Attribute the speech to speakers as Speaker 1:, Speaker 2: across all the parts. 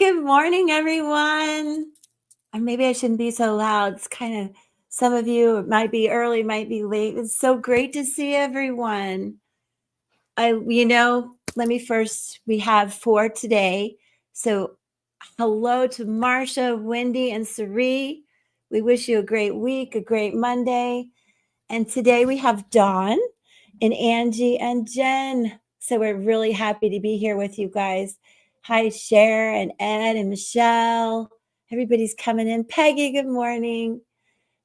Speaker 1: Good morning, everyone. Or maybe I shouldn't be so loud. It's kind of, some of you, it might be early, might be late. It's so great to see everyone. Let me first, we have 4 today. So hello to Marsha, Wendy, and Sari. We wish you a great week, a great Monday. And today we have Dawn and Angie and Jen. So we're really happy to be here with you guys. Hi, Cher and Ed and Michelle. Everybody's coming in. Peggy, good morning.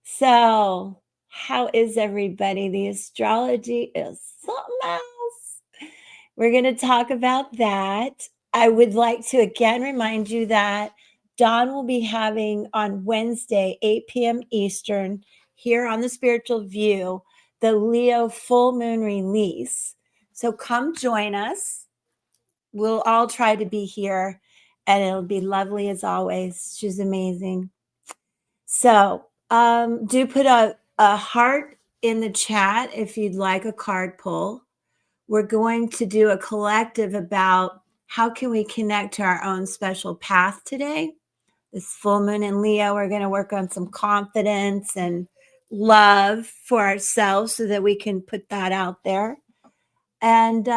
Speaker 1: So, how is everybody? The astrology is something else. We're going to talk about that. I would like to again remind you that Dawn will be having on Wednesday, 8 p.m. Eastern, here on the Spiritual View, the Leo full moon release. So come join us. We'll all try to be here, and it'll be lovely as always. She's amazing. So do put a heart in the chat if you'd like a card pull. We're going to do a collective about how can we connect to our own special path today. This full moon in Leo, we're going to work on some confidence and love for ourselves so that we can put that out there. And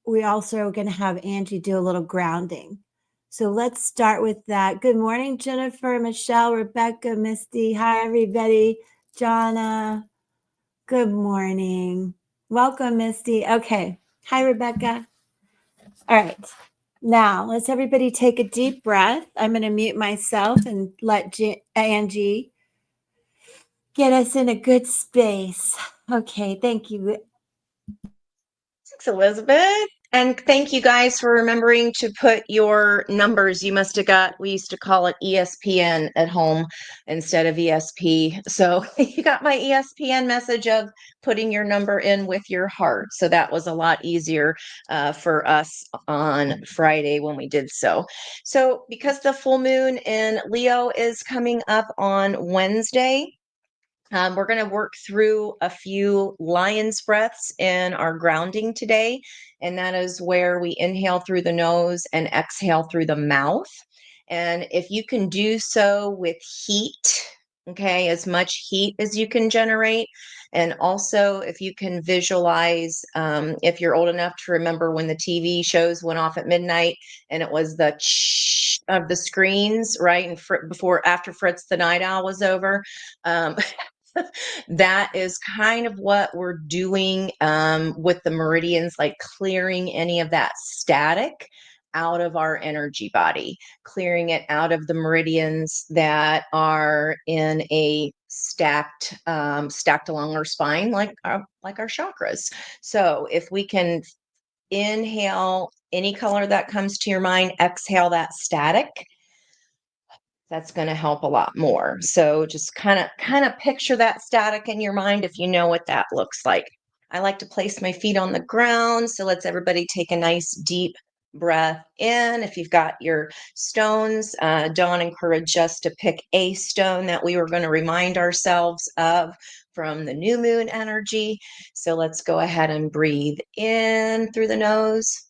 Speaker 1: we also are going to have Angie do a little grounding. So let's start with that. Good morning, Jennifer, Michelle, Rebecca, Misty. Hi, everybody. Jonna. Good morning. Welcome, Misty. Okay. Hi, Rebecca. All right. Now, let's everybody take a deep breath. I'm going to mute myself and let Angie get us in a good space. Okay. Thank you.
Speaker 2: Thanks, Elizabeth. And thank you guys for remembering to put your numbers. You must have got, we used to call it ESPN at home instead of ESP. So you got my ESPN message of putting your number in with your heart. So that was a lot easier for us on Friday when we did so. So because the full moon in Leo is coming up on Wednesday, we're going to work through a few lion's breaths in our grounding today. And that is where we inhale through the nose and exhale through the mouth. And if you can do so with heat, okay, as much heat as you can generate. And also, if you can visualize, if you're old enough to remember when the TV shows went off at midnight and it was the of the screens, right? And after Fritz the Night Owl was over. That is kind of what we're doing with the meridians, like clearing any of that static out of our energy body, clearing it out of the meridians that are in a stacked along our spine, like our chakras. So if we can inhale any color that comes to your mind, exhale that static, that's going to help a lot more. So just kind of picture that static in your mind if you know what that looks like. I like to place my feet on the ground. So let's everybody take a nice deep breath in. If you've got your stones, Dawn encouraged us to pick a stone that we were going to remind ourselves of from the new moon energy. So let's go ahead and breathe in through the nose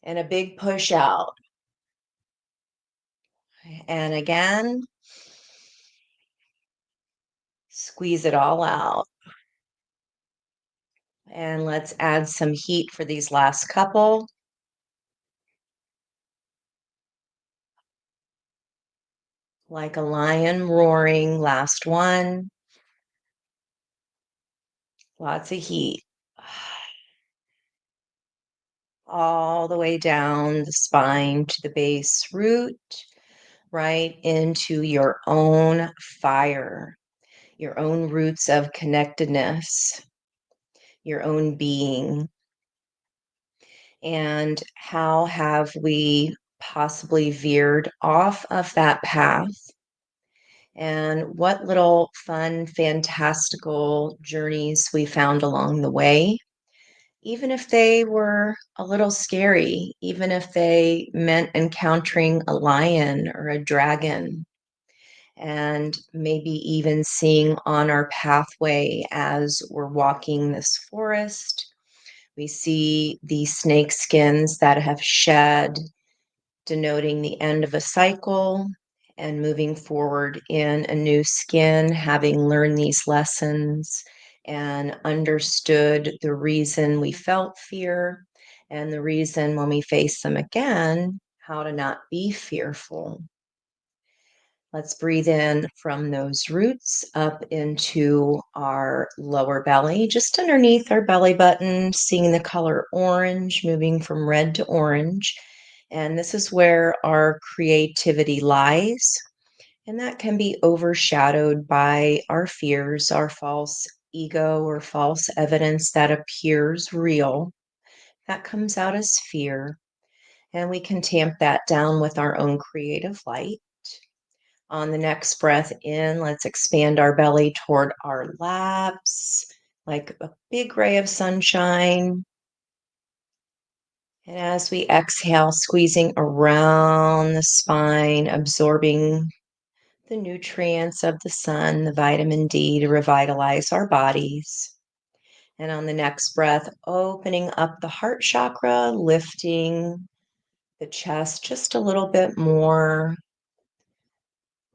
Speaker 2: and a big push out. And again, squeeze it all out. And let's add some heat for these last couple. Like a lion roaring, last one. Lots of heat. All the way down the spine to the base root, right into your own fire, your own roots of connectedness, your own being. And how have we possibly veered off of that path? And what little fun, fantastical journeys we found along the way, even if they were a little scary, even if they meant encountering a lion or a dragon, and maybe even seeing on our pathway as we're walking this forest. We see the snake skins that have shed denoting the end of a cycle and moving forward in a new skin, having learned these lessons and understood the reason we felt fear and the reason when we face them again, how to not be fearful. Let's breathe in from those roots up into our lower belly, just underneath our belly button, seeing the color orange, moving from red to orange. And this is where our creativity lies. And that can be overshadowed by our fears, our false ego, or false evidence that appears real. That comes out as fear. And we can tamp that down with our own creative light. On the next breath in, let's expand our belly toward our laps, like a big ray of sunshine. And as we exhale, squeezing around the spine, absorbing the nutrients of the sun, the vitamin D to revitalize our bodies. And on the next breath, opening up the heart chakra, lifting the chest just a little bit more,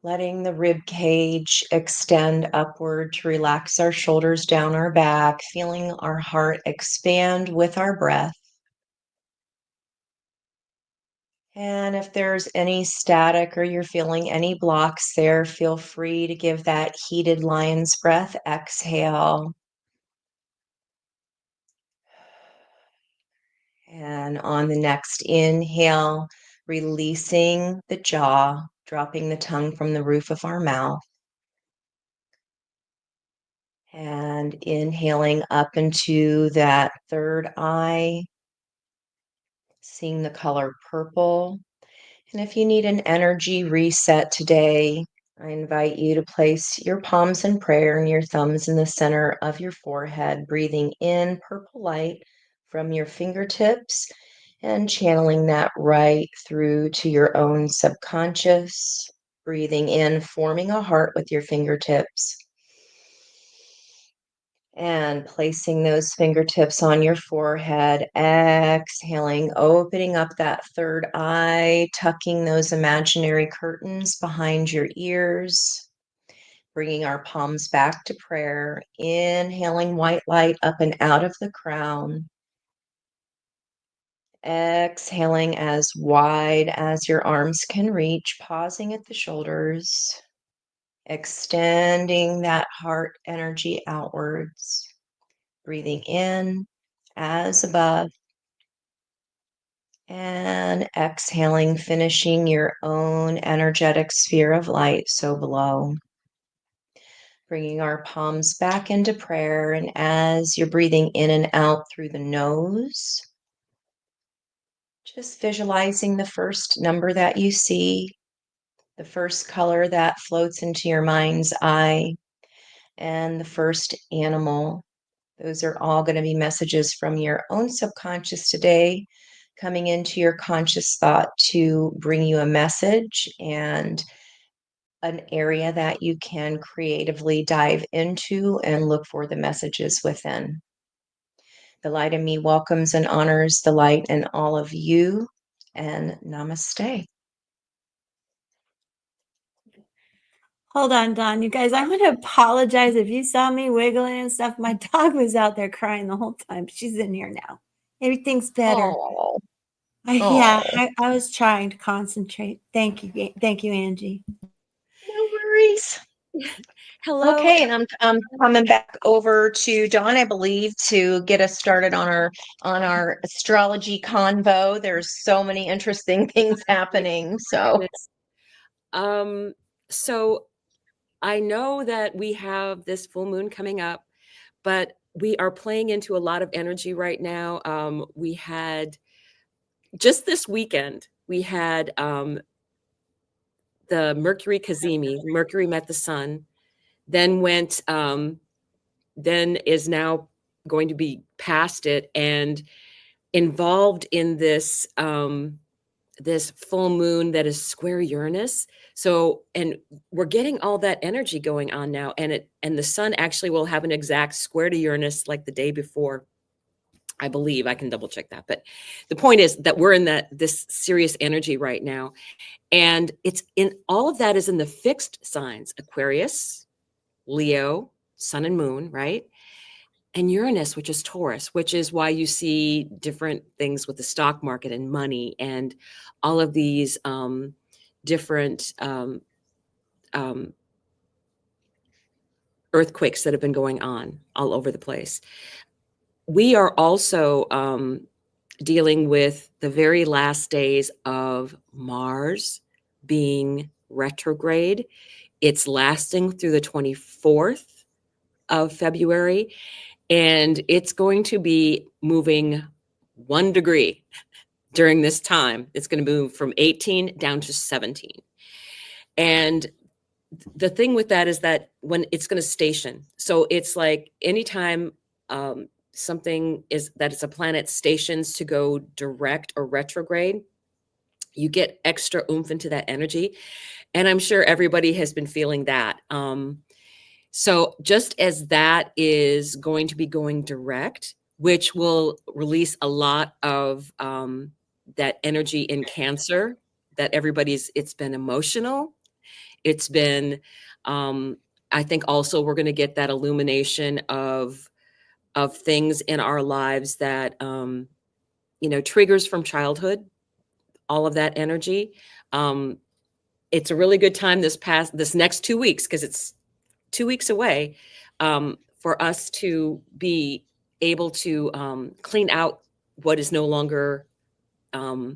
Speaker 2: letting the rib cage extend upward to relax our shoulders down our back, feeling our heart expand with our breath. And if there's any static or you're feeling any blocks there, feel free to give that heated lion's breath. Exhale. And on the next inhale, releasing the jaw, dropping the tongue from the roof of our mouth. And inhaling up into that third eye, seeing the color purple. And if you need an energy reset today, I invite you to place your palms in prayer and your thumbs in the center of your forehead, breathing in purple light from your fingertips and channeling that right through to your own subconscious. Breathing in, forming a heart with your fingertips. And placing those fingertips on your forehead, exhaling, opening up that third eye, tucking those imaginary curtains behind your ears, bringing our palms back to prayer, inhaling white light up and out of the crown, exhaling as wide as your arms can reach, pausing at the shoulders, extending that heart energy outwards. Breathing in as above and exhaling, finishing your own energetic sphere of light so below. Bringing our palms back into prayer. And as you're breathing in and out through the nose, just visualizing the first number that you see, the first color that floats into your mind's eye, and the first animal. Those are all going to be messages from your own subconscious today, coming into your conscious thought to bring you a message and an area that you can creatively dive into and look for the messages within. The light in me welcomes and honors the light in all of you, and namaste.
Speaker 1: Hold on, Don. You guys, I want to apologize if you saw me wiggling and stuff. My dog was out there crying the whole time. She's in here now. Everything's better.
Speaker 2: Oh,
Speaker 1: Yeah, I was trying to concentrate. Thank you. Thank you, Angie.
Speaker 2: no worries.
Speaker 3: Hello.
Speaker 2: Okay, and I'm coming back over to Dawn, I believe, to get us started on our astrology convo. There's so many interesting things happening. So
Speaker 3: So I know that we have this full moon coming up, but we are playing into a lot of energy right now. We had just this weekend, we had the Mercury Cazimi. Mercury met the sun, then then is now going to be past it and involved in this this full moon that is square Uranus. So, and we're getting all that energy going on now, and the sun actually will have an exact square to Uranus like the day before. I believe. I can double check that. But the point is that we're in this serious energy right now. And it's in all of that is in the fixed signs: Aquarius, Leo, Sun and Moon, right? And Uranus, which is Taurus, which is why you see different things with the stock market and money and all of these different earthquakes that have been going on all over the place. We are also dealing with the very last days of Mars being retrograde. It's lasting through the 24th of February, and it's going to be moving 1 degree during this time. It's going to move from 18 down to 17. And the thing with that is that when it's going to station, so it's like anytime something is that it's a planet stations to go direct or retrograde, you get extra oomph into that energy. And I'm sure everybody has been feeling that. So just as that is going to be going direct, which will release a lot of that energy in Cancer, that it's been emotional. It's been, I think also we're going to get that illumination of things in our lives that, triggers from childhood, all of that energy. It's a really good time this next 2 weeks, because it's 2 weeks away, for us to be able to clean out what is no longer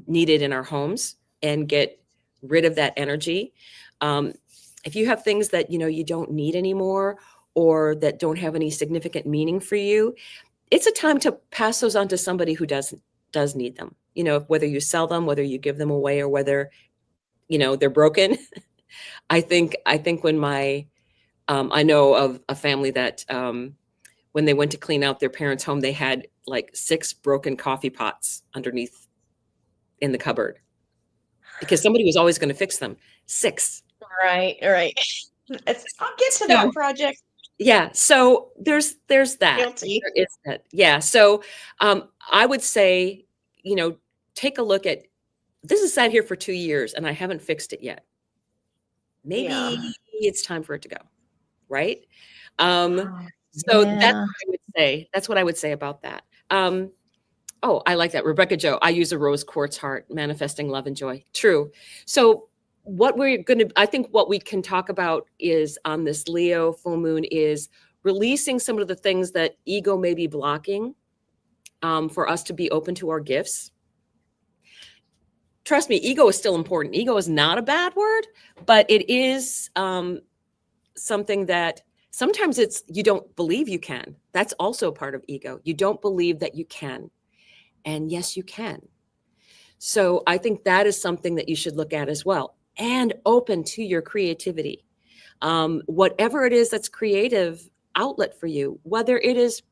Speaker 3: needed in our homes and get rid of that energy. If you have things that you don't need anymore, or that don't have any significant meaning for you, it's a time to pass those on to somebody who does need them. Whether you sell them, whether you give them away, or whether they're broken. I think when I know of a family that when they went to clean out their parents' home, they had like 6 broken coffee pots underneath in the cupboard because somebody was always going to fix them. 6.
Speaker 2: Right. I'll get to that project.
Speaker 3: Yeah. So there's that.
Speaker 2: Guilty.
Speaker 3: There is that. Yeah. So I would say, take a look at this. Is sat here for 2 years and I haven't fixed it yet. Maybe it's time for it to go. Right. So that's what I would say. That's what I would say about that. Oh, I like that. Rebecca Jo, I use a rose quartz heart, manifesting love and joy. True. So I think what we can talk about is on this Leo full moon is releasing some of the things that ego may be blocking for us to be open to our gifts. Trust me, ego is still important. Ego is not a bad word, but it is something that sometimes you don't believe you can. That's also part of ego. You don't believe that you can. And yes, you can. So I think that is something that you should look at as well. And open to your creativity. Whatever it is that's creative outlet for you, whether it is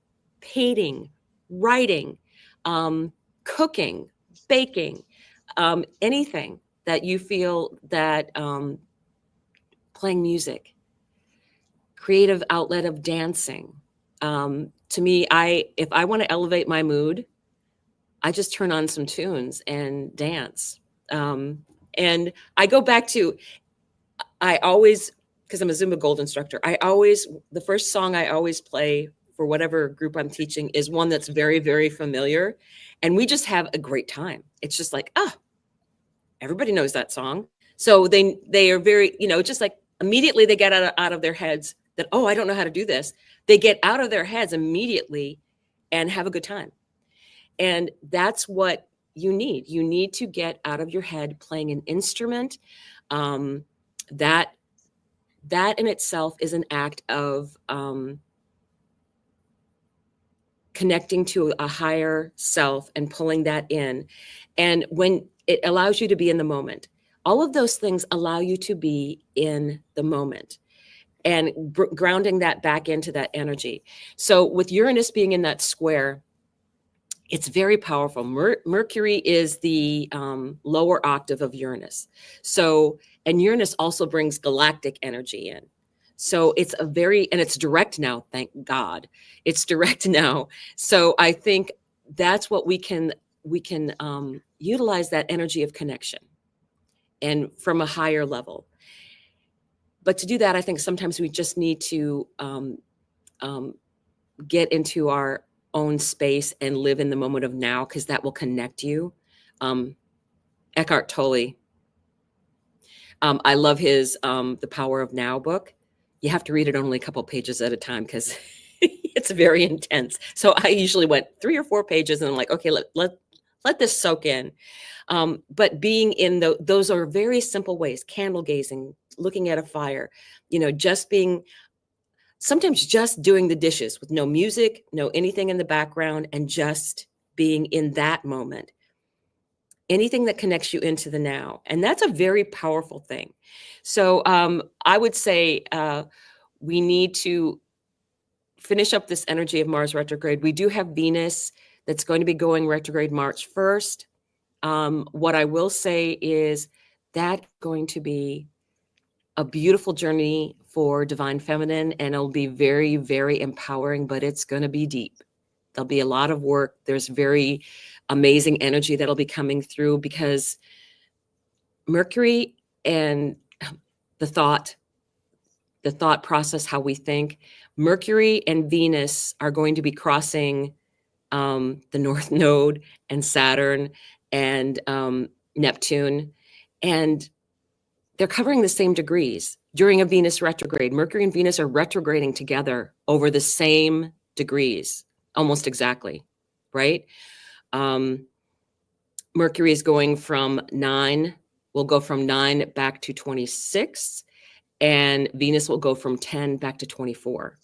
Speaker 3: painting, writing, cooking, baking, anything that you feel that playing music, creative outlet of dancing. To me, if I want to elevate my mood, I just turn on some tunes and dance. And I go back to, because I'm a Zumba Gold instructor, the first song I always play for whatever group I'm teaching is one that's very, very familiar. And we just have a great time. It's just like, everybody knows that song. So they are very, just like immediately they get out of their heads that, I don't know how to do this. They get out of their heads immediately and have a good time. And that's what you need. You need to get out of your head playing an instrument. That in itself is an act of connecting to a higher self and pulling that in. And when it allows you to be in the moment, all of those things allow you to be in the moment and grounding that back into that energy. So with Uranus being in that square, it's very powerful. Mercury is the lower octave of Uranus. And Uranus also brings galactic energy in. So it's and it's direct now, thank God. It's direct now. So I think that's what we can utilize, that energy of connection and from a higher level. But to do that, I think sometimes we just need to get into our own space and live in the moment of now, because that will connect you. Eckhart Tolle, I love his The Power of Now book. You have to read it only a couple pages at a time because it's very intense. So I usually went 3 or 4 pages and I'm like, okay, let this soak in. But being in those are very simple ways: candle gazing, looking at a fire, just being, sometimes just doing the dishes with no music, no anything in the background, and just being in that moment. Anything that connects you into the now. And that's a very powerful thing. So I would say we need to finish up this energy of Mars retrograde. We do have Venus that's going to be going retrograde March 1st. What I will say is that's going to be a beautiful journey for Divine Feminine, and it'll be very, very empowering, but it's going to be deep. There'll be a lot of work. There's very amazing energy that'll be coming through, because Mercury and the thought process, how we think, Mercury and Venus are going to be crossing the North Node and Saturn and Neptune, and they're covering the same degrees during a Venus retrograde. Mercury and Venus are retrograding together over the same degrees, almost exactly, right? Mercury is going from 9, will go from 9 back to 26, and Venus will go from 10 back to 24.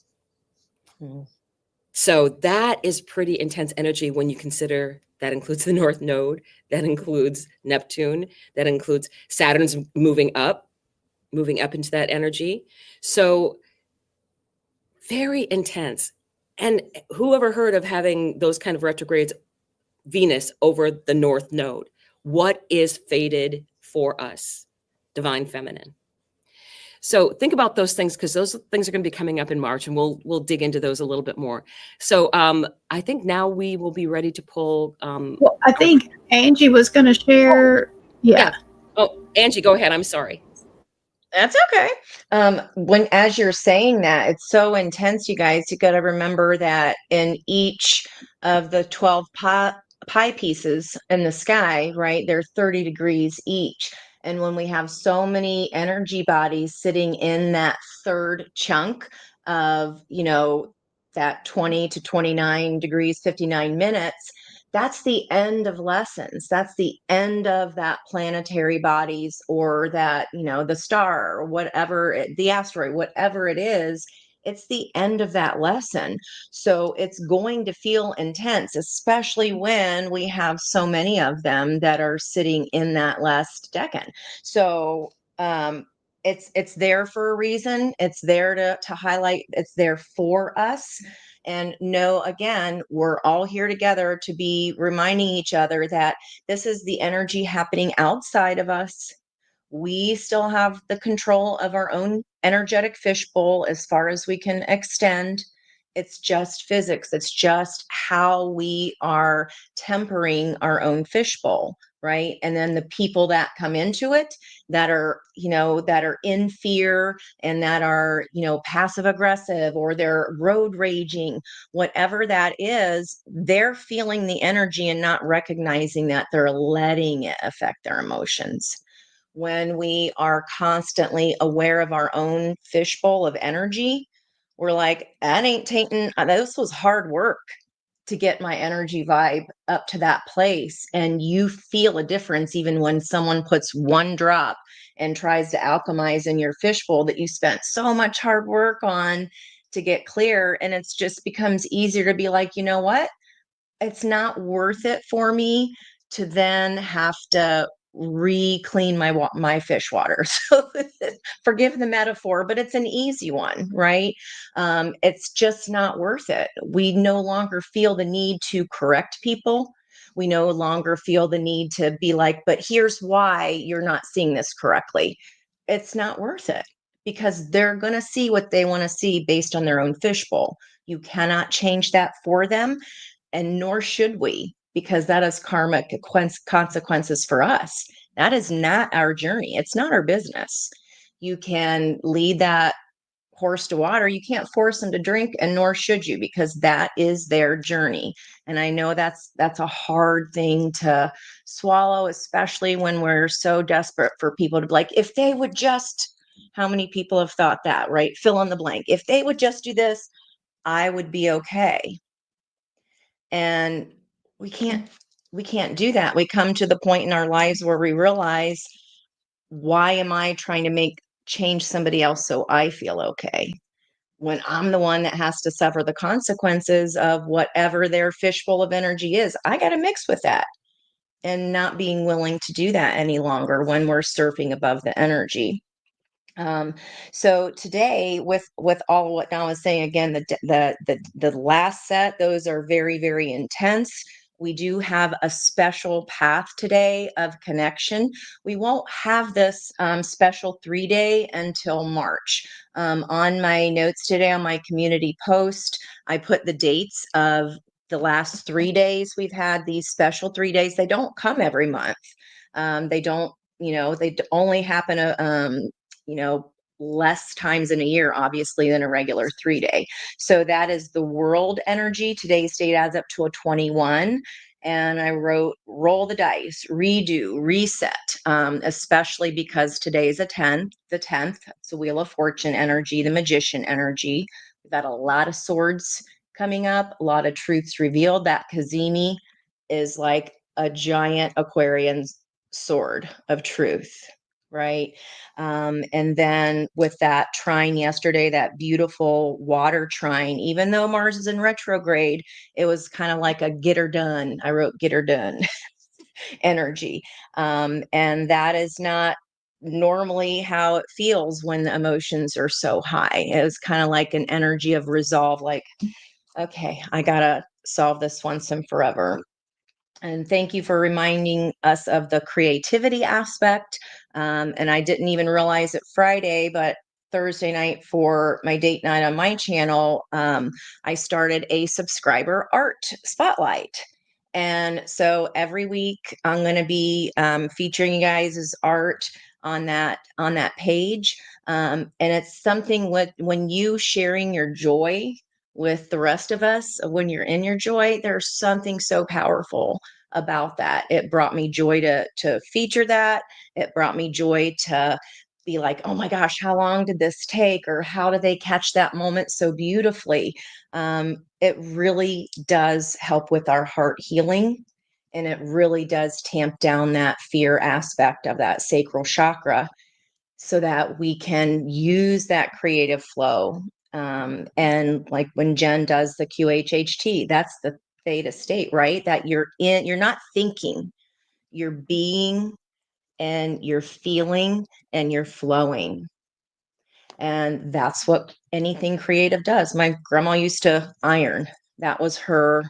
Speaker 3: So that is pretty intense energy when you consider that includes the North Node, that includes Neptune, that includes Saturn's moving up into that energy. So very intense. And who ever heard of having those kind of retrogrades, Venus over the North Node? What is fated for us, Divine Feminine? So think about those things, because those things are going to be coming up in March, and we'll dig into those a little bit more. So I think now we will be ready to pull.
Speaker 4: Well, I think Angie was going to share. Yeah.
Speaker 3: Oh, Angie, go ahead. I'm sorry.
Speaker 2: That's okay. As you're saying that, it's so intense, you guys. You got to remember that in each of the 12 pie pieces in the sky, right? They're 30 degrees each. And when we have so many energy bodies sitting in that third chunk of, that 20 to 29 degrees, 59 minutes, that's the end of lessons. That's the end of that planetary bodies, or that, the star, or whatever, the asteroid, whatever it is. It's the end of that lesson. So it's going to feel intense, especially when we have so many of them that are sitting in that last decan. So it's there for a reason. It's there to highlight. It's there for us. And know, again, we're all here together to be reminding each other that this is the energy happening outside of us. We still have the control of our own energetic fishbowl as far as we can extend. It's just physics. It's just how we are tempering our own fishbowl, right? And then the people that come into it that are, that are in fear, and that are, passive aggressive, or they're road raging, whatever that is, they're feeling the energy and not recognizing that they're letting it affect their emotions. When we are constantly aware of our own fishbowl of energy, we're like, that ain't taking, this was hard work to get my energy vibe up to that place. And you feel a difference even when someone puts one drop and tries to alchemize in your fishbowl that you spent so much hard work on to get clear. And it's just becomes easier to be like, you know what? It's not worth it for me to then have to re-clean my fish water. So forgive the metaphor, but it's an easy one, right? It's just not worth it. We no longer feel the need to correct people. We no longer feel the need to be like, but here's why you're not seeing this correctly. It's not worth it, because they're going to see what they want to see based on their own fishbowl. You cannot change that for them. and nor should we, because that is karmic consequences for us. That is not our journey. It's not our business. You can lead that horse to water. You can't force them to drink, and nor should you, because that is their journey. And I know that's a hard thing to swallow, especially when we're so desperate for people to be like, if they would just, how many people have thought that, right? Fill in the blank. If they would just do this, I would be okay. And we can't do that. We come to the point in our lives where we realize, why am I trying to change somebody else so I feel okay, when I'm the one that has to suffer the consequences of whatever their fishbowl of energy is? I got to mix with that, and not being willing to do that any longer when we're surfing above the energy. So today, with all what Don was saying, again, the last set, those are very, very intense. We do have a special path today of connection. We won't have this special 3-day until March. On my notes today, on my community post, I put the dates of the last 3 days we've had these special 3 days. They don't come every month. They don't, they only happen less times in a year, obviously, than a regular 3-day. So that is the world energy. Today's date adds up to a 21. And I wrote, roll the dice, redo, reset, especially because today's the 10th. It's the Wheel of Fortune energy, the Magician energy. We've got a lot of swords coming up, a lot of truths revealed. That Kazemi is like a giant Aquarian sword of truth, right? And then with that trine yesterday, that beautiful water trine, even though Mars is in retrograde, it was kind of like a get her done. I wrote get her done energy. And that is not normally how it feels when the emotions are so high. It was kind of like an energy of resolve, like, okay, I got to solve this once and forever. And thank you for reminding us of the creativity aspect. And I didn't even realize it Friday, but Thursday night for my date night on my channel, I started a subscriber art spotlight. And so every week I'm going to be featuring you guys' art on that page. And it's something when you sharing your joy with the rest of us, when you're in your joy, there's something so powerful about that. It brought me joy to feature that. It brought me joy to be like, oh my gosh, how long did this take? Or how did they catch that moment so beautifully? It really does help with our heart healing. And it really does tamp down that fear aspect of that sacral chakra, so that we can use that creative flow. And like when Jen does the QHHT, that's the theta state, right? That you're not thinking, you're being, and you're feeling, and you're flowing. And that's what anything creative does. My grandma used to iron. That was her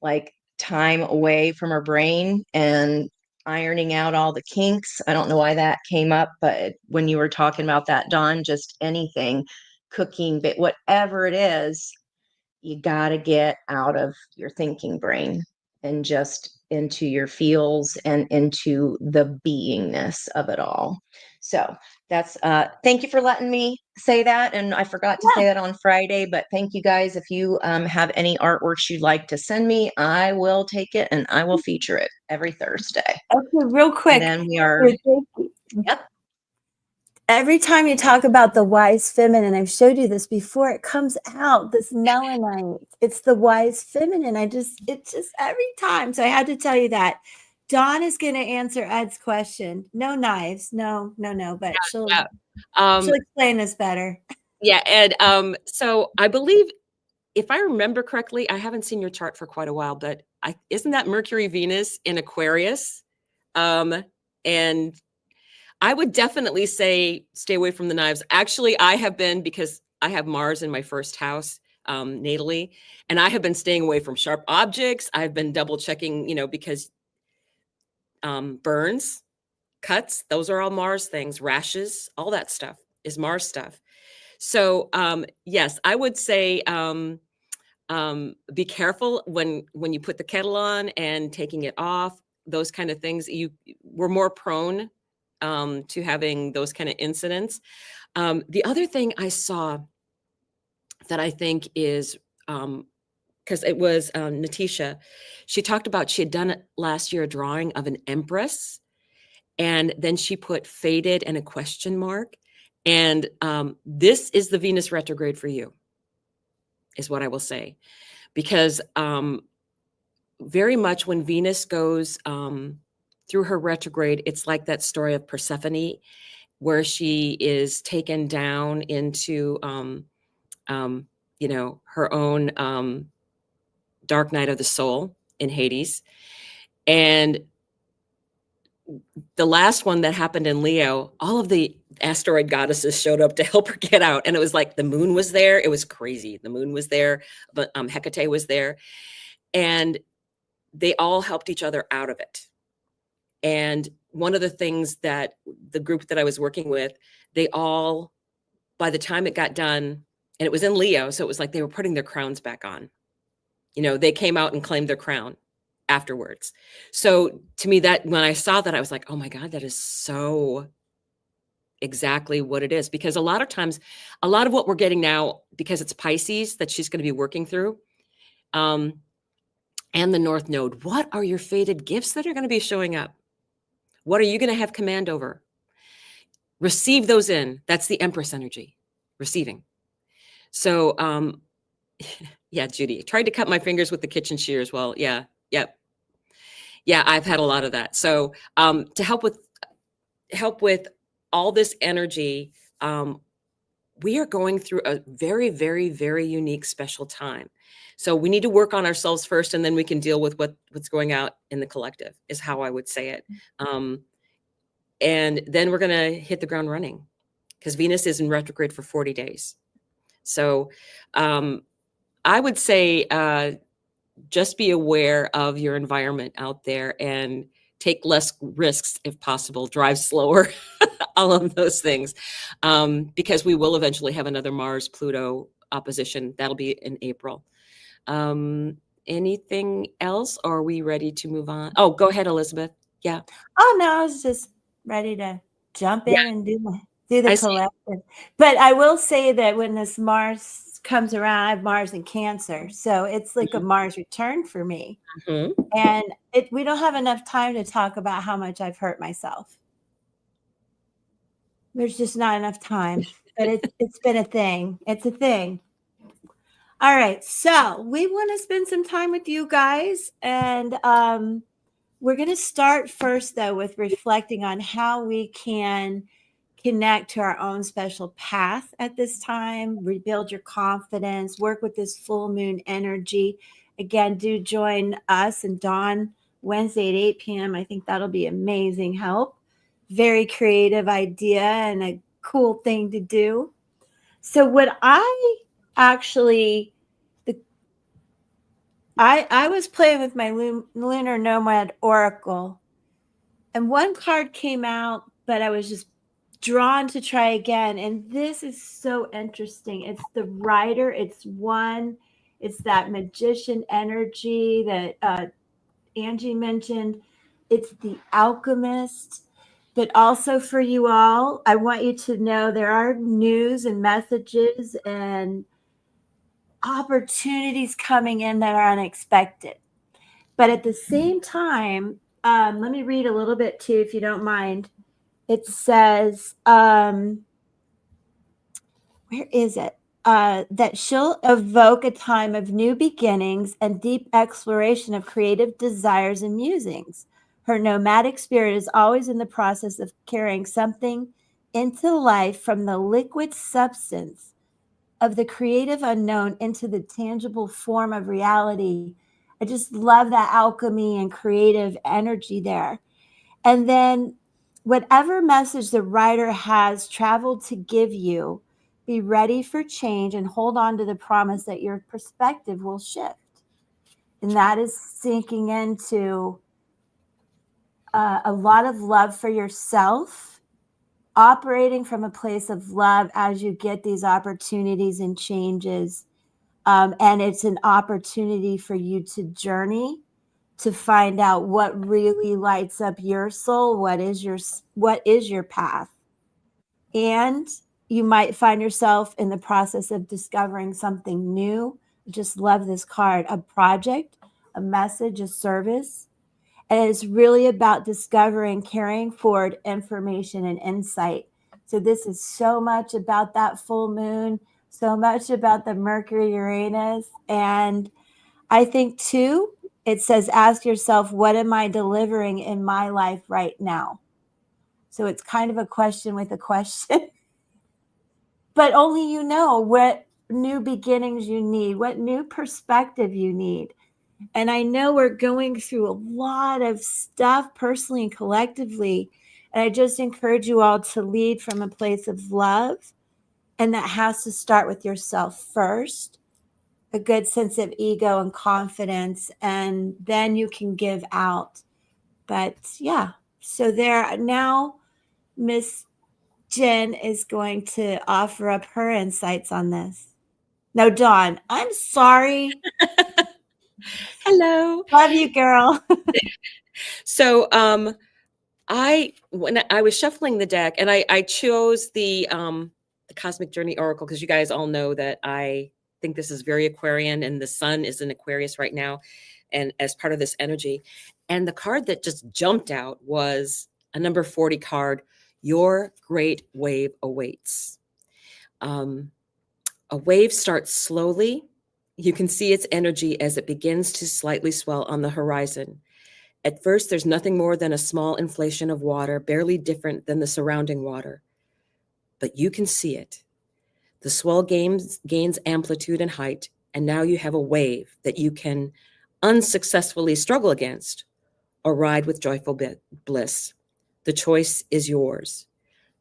Speaker 2: like time away from her brain and ironing out all the kinks. I don't know why that came up, but when you were talking about that, Dawn, just anything, cooking, but whatever it is, you got to get out of your thinking brain and just into your feels and into the beingness of it all. So that's thank you for letting me say that. And I forgot to say that on Friday, but thank you guys. If you have any artworks you'd like to send me, I will take it and I will feature it every Thursday.
Speaker 1: Okay, real quick.
Speaker 2: And then we are, yep.
Speaker 1: Every time you talk about the wise feminine, I've showed you this before, it comes out, this melanite. It's the wise feminine. It's just every time. So I had to tell you that. Dawn is going to answer Ed's question. No knives. No, but she'll explain this better.
Speaker 3: Yeah, Ed. So I believe, if I remember correctly, I haven't seen your chart for quite a while, but isn't that Mercury Venus in Aquarius? And I would definitely say stay away from the knives. Actually, I have been, because I have Mars in my first house natally, and I have been staying away from sharp objects. I've been double checking, because burns, cuts, those are all Mars things, rashes, all that stuff is Mars stuff. So yes, I would say Be careful when you put the kettle on and taking it off, those kind of things. We're more prone to having those kind of incidents. The other thing I saw that I think is, because it was Natisha, she talked about she had done it last year, a drawing of an empress, and then she put faded and a question mark. And this is the Venus retrograde for you, is what I will say. Because very much when Venus goes through her retrograde, it's like that story of Persephone, where she is taken down into, her own dark night of the soul in Hades. And the last one that happened in Leo, all of the asteroid goddesses showed up to help her get out. And it was like the moon was there. It was crazy. The moon was there, but Hecate was there. And they all helped each other out of it. And one of the things that the group that I was working with, they all, by the time it got done, and it was in Leo, so it was like they were putting their crowns back on. They came out and claimed their crown afterwards. So to me, that when I saw that, I was like, oh my God, that is so exactly what it is. Because a lot of times, a lot of what we're getting now, because it's Pisces that she's going to be working through, and the North Node, what are your fated gifts that are going to be showing up? What are you going to have command over? Receive those in. That's the Empress energy, receiving. So, yeah, Judy, tried to cut my fingers with the kitchen shears. Well, yeah, yep. Yeah, I've had a lot of that. So to help with all this energy, we are going through a very, very, very unique, special time. So we need to work on ourselves first, and then we can deal with what's going out in the collective, is how I would say it. And then we're going to hit the ground running, because Venus is in retrograde for 40 days. So I would say just be aware of your environment out there and take less risks if possible, drive slower, all of those things, because we will eventually have another Mars-Pluto opposition. That'll be in April. Anything else? Or are we ready to move on? Oh, go ahead, Elizabeth. Yeah.
Speaker 1: Oh, no, I was just ready to jump in and do the
Speaker 3: I see.
Speaker 1: collective. But I will say that when this Mars comes around, I have Mars in Cancer. So it's like a Mars return for me. And we don't have enough time to talk about how much I've hurt myself. There's just not enough time. But it's been a thing. It's a thing. All right. So we want to spend some time with you guys. And we're going to start first, though, with reflecting on how we can connect to our own special path at this time, rebuild your confidence, work with this full moon energy. Again, do join us and Dawn Wednesday at 8 p.m. I think that'll be amazing help. Very creative idea and a cool thing to do. So what I actually, I was playing with my Lunar Nomad Oracle, and one card came out, but I was just drawn to try again. And this is so interesting. It's the Rider. It's that magician energy that Angie mentioned. It's the Alchemist. But also for you all, I want you to know there are news and messages and opportunities coming in that are unexpected. But at the same time, let me read a little bit too, if you don't mind. It says, where is it? That she'll evoke a time of new beginnings and deep exploration of creative desires and musings. Her nomadic spirit is always in the process of carrying something into life from the liquid substance of the creative unknown into the tangible form of reality. I just love that alchemy and creative energy there. And then whatever message the writer has traveled to give you, be ready for change and hold on to the promise that your perspective will shift. And that is sinking into a lot of love for yourself, operating from a place of love as you get these opportunities and changes. And it's an opportunity for you to journey, to find out what really lights up your soul, what is your path. And you might find yourself in the process of discovering something new. I just love this card, a project, a message, a service. And it's really about discovering, carrying forward information and insight. So this is so much about that full moon, so much about the Mercury Uranus. And I think too, it says, ask yourself, what am I delivering in my life right now? So it's kind of a question with a question. But only you know what new beginnings you need, what new perspective you need. And I know we're going through a lot of stuff personally and collectively. And I just encourage you all to lead from a place of love. And that has to start with yourself first, a good sense of ego and confidence. And then you can give out. But yeah, so there now, Miss Jen is going to offer up her insights on this. No, Dawn, I'm sorry.
Speaker 3: Hello.
Speaker 1: Love you, girl.
Speaker 3: So when I was shuffling the deck, and I chose the Cosmic Journey Oracle, because you guys all know that I think this is very Aquarian, and the sun is in Aquarius right now, and as part of this energy. And the card that just jumped out was a number 40 card. Your great wave awaits. A wave starts slowly. You can see its energy as it begins to slightly swell on the horizon. At first, there's nothing more than a small inflation of water, barely different than the surrounding water. But you can see it. The swell gains amplitude and height, and now you have a wave that you can unsuccessfully struggle against or ride with joyful bliss. The choice is yours.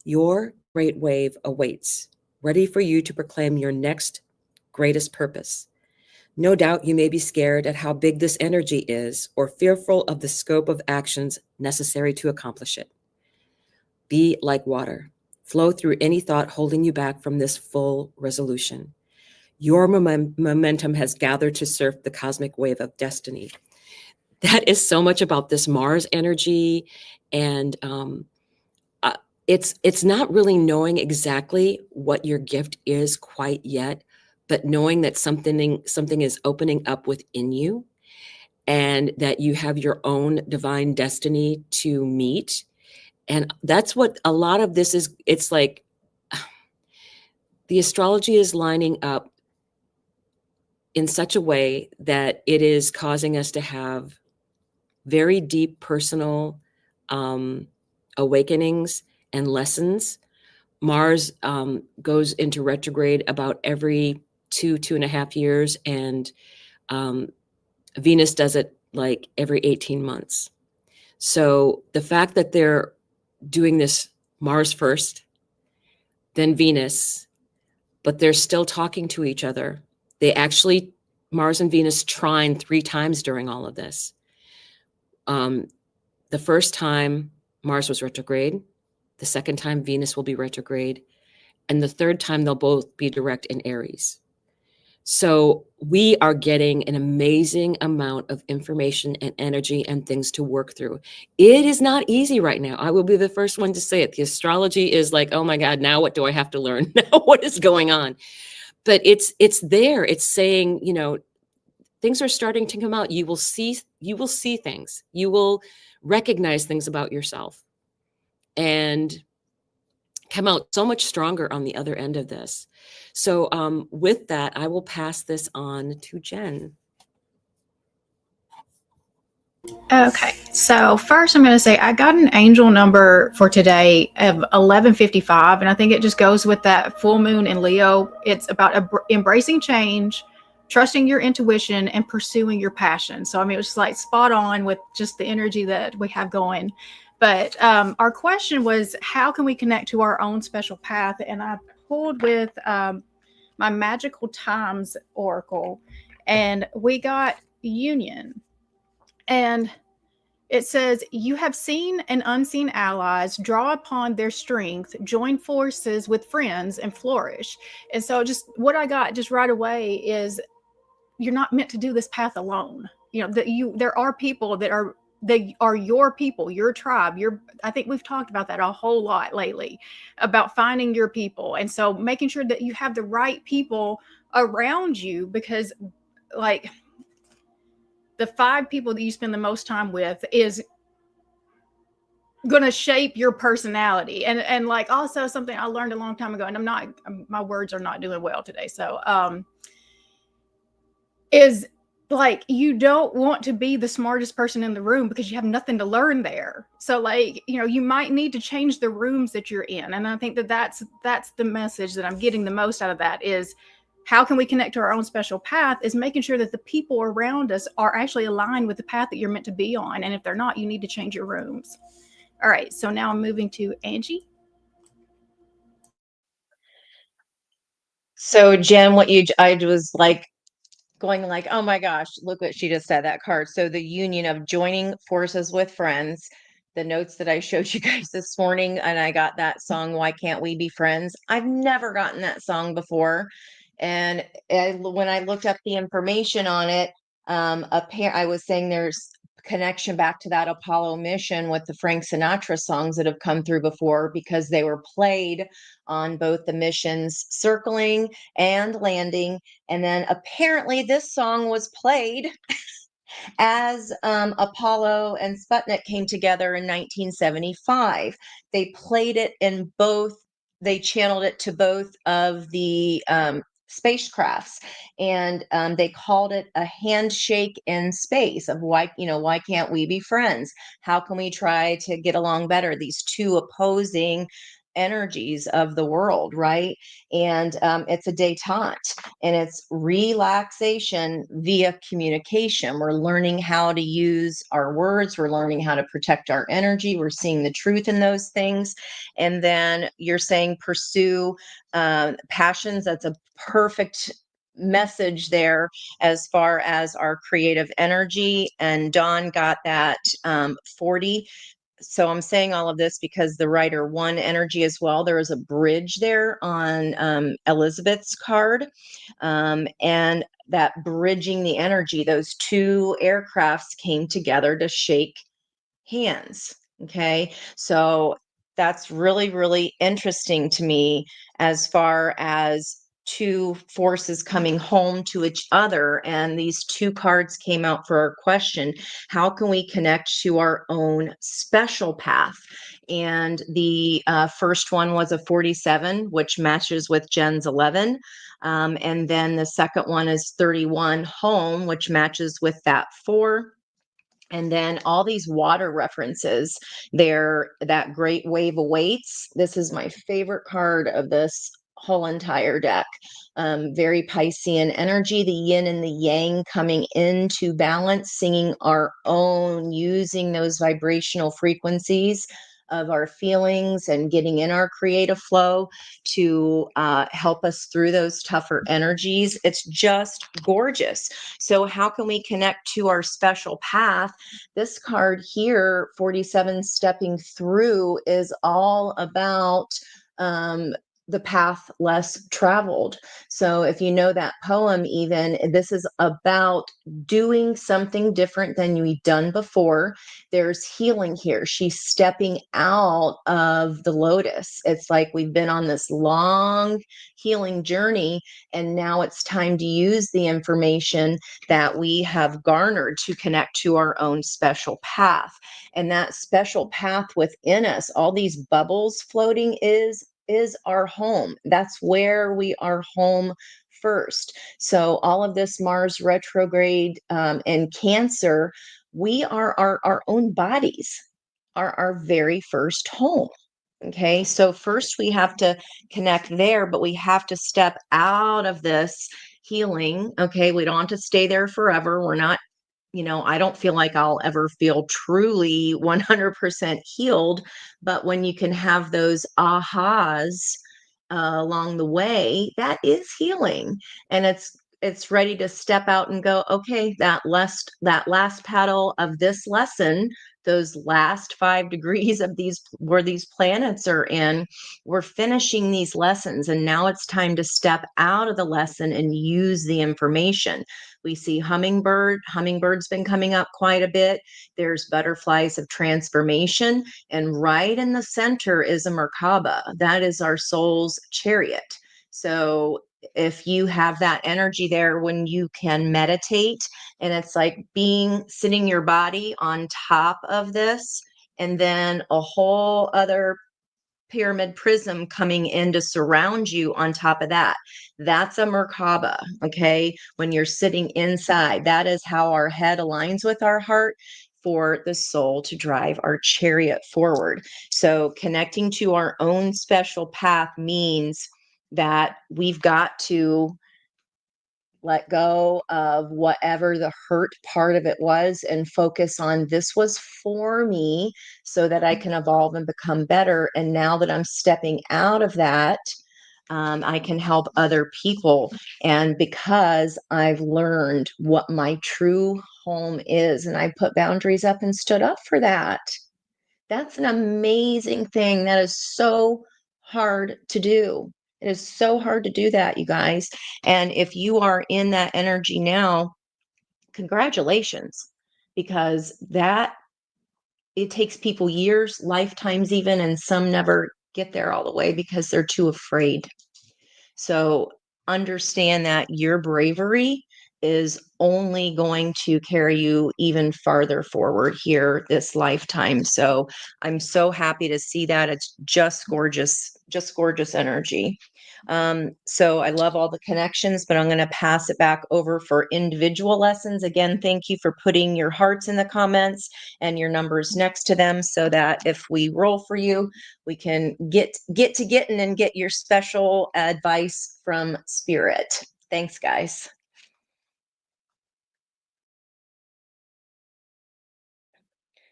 Speaker 3: Your great wave awaits, ready for you to proclaim your next greatest purpose. No doubt you may be scared at how big this energy is, or fearful of the scope of actions necessary to accomplish it. Be like water. Flow through any thought holding you back from this full resolution. Your momentum has gathered to surf the cosmic wave of destiny. That is so much about this Mars energy, and it's not really knowing exactly what your gift is quite yet, but knowing that something is opening up within you, and that you have your own divine destiny to meet. And that's what a lot of this is. It's like the astrology is lining up in such a way that it is causing us to have very deep personal awakenings and lessons. Mars goes into retrograde about every 2.5 years, and Venus does it like every 18 months. So the fact that they're doing this Mars first, then Venus, but they're still talking to each other. They actually, Mars and Venus trine 3 times during all of this. The first time Mars was retrograde, the second time Venus will be retrograde, and the third time they'll both be direct in Aries. So we are getting an amazing amount of information and energy and things to work through. It is not easy right now. I will be the first one to say it. The astrology is like, oh my God, now what do I have to learn? Now what is going on? But it's there. It's saying, things are starting to come out. You will see things. You will recognize things about yourself and come out so much stronger on the other end of this. So with that, I will pass this on to Jen.
Speaker 4: Okay, so first I'm going to say I got an angel number for today of 1155, and I think it just goes with that full moon in Leo. It's about embracing change, trusting your intuition, and pursuing your passion. So I mean, it was just like spot on with just the energy that we have going. But our question was, how can we connect to our own special path? And I pulled with my Magical Times Oracle, and we got union. And It says, you have seen and unseen allies draw upon their strength, join forces with friends, and flourish. And so, just what I got just right away is you're not meant to do this path alone. You know, that there are people that are, they are your people, your tribe, I think we've talked about that a whole lot lately, about finding your people. And so making sure that you have the right people around you, because like the 5 people that you spend the most time with is going to shape your personality. And like also something I learned a long time ago, and my words are not doing well today. So, is like, you don't want to be the smartest person in the room because you have nothing to learn there. So like, you know, you might need to change the rooms that you're in. And I think that that's the message that I'm getting the most out of that is, how can we connect to our own special path, is making sure that the people around us are actually aligned with the path that you're meant to be on. And if they're not, you need to change your rooms. All right, so now I'm moving to Angie.
Speaker 2: So Jen, I was like going like, oh my gosh, look what she just said, that card. So the union of joining forces with friends, the notes that I showed you guys this morning, and I got that song, Why Can't We Be Friends? I've never gotten that song before. And when I looked up the information on it, I was saying there's connection back to that Apollo mission with the Frank Sinatra songs that have come through before, because they were played on both the missions circling and landing. And then apparently this song was played as Apollo and Sputnik came together in 1975. They played it in both, they channeled it to both of the spacecrafts, and they called it a handshake in space of why can't we be friends? How can we try to get along better? These two opposing energies of the world, right? And it's a detente, and it's relaxation via communication. We're learning how to use our words. We're learning how to protect our energy. We're seeing the truth in those things. And then you're saying pursue passions. That's a perfect message there as far as our creative energy. And Dawn got that 40. So I'm saying all of this because the writer one energy as well. There is a bridge there on Elizabeth's card, and that bridging the energy, those two aircrafts came together to shake hands. Okay, so that's really, really interesting to me as far as two forces coming home to each other. And these two cards came out for our question: how can we connect to our own special path? And the first one was a 47, which matches with Jen's 11. And then the second one is 31, home, which matches with that 4. And then all these water references there, that great wave awaits. This is my favorite card of this whole entire deck. Very Piscean energy, the yin and the yang coming into balance, singing our own, using those vibrational frequencies of our feelings and getting in our creative flow to help us through those tougher energies. It's just gorgeous. So how can we connect to our special path? This card here, 47, stepping through, is all about the path less traveled. So if you know that poem, even, this is about doing something different than we've done before. There's healing here. She's stepping out of the lotus. It's like we've been on this long healing journey, and now it's time to use the information that we have garnered to connect to our own special path. And that special path within us, all these bubbles floating, is our home. That's where we are home first. So all of this Mars retrograde and Cancer, we are our own bodies, are our very first home. Okay, so first we have to connect there, but we have to step out of this healing. Okay, we don't have to stay there forever. We're not, I don't feel like I'll ever feel truly 100% healed. But when you can have those ahas along the way, that is healing. And it's ready to step out and go, okay, that last paddle of this lesson, those last 5 degrees of these where these planets are in. We're finishing these lessons, and now it's time to step out of the lesson and use the information. We see hummingbird's been coming up quite a bit. There's butterflies of transformation, and right in the center is a Merkaba. That is our soul's chariot. So if you have that energy there, when you can meditate, and it's like sitting your body on top of this, and then a whole other pyramid prism coming in to surround you on top of that. That's a Merkaba. Okay. When you're sitting inside, that is how our head aligns with our heart for the soul to drive our chariot forward. So connecting to our own special path means that we've got to let go of whatever the hurt part of it was and focus on, this was for me so that I can evolve and become better. And now that I'm stepping out of that, I can help other people. And because I've learned what my true home is, and I put boundaries up and stood up for that. That's an amazing thing. That is so hard to do. It is so hard to do that, you guys. And if you are in that energy now, congratulations, because it takes people years, lifetimes even, and some never get there all the way because they're too afraid. So understand that your bravery is only going to carry you even farther forward here this lifetime. So I'm so happy to see that. It's just gorgeous energy. So I love all the connections, but I'm going to pass it back over for individual lessons. Again, thank you for putting your hearts in the comments and your numbers next to them, so that if we roll for you, we can get to getting and get your special advice from Spirit. Thanks, guys.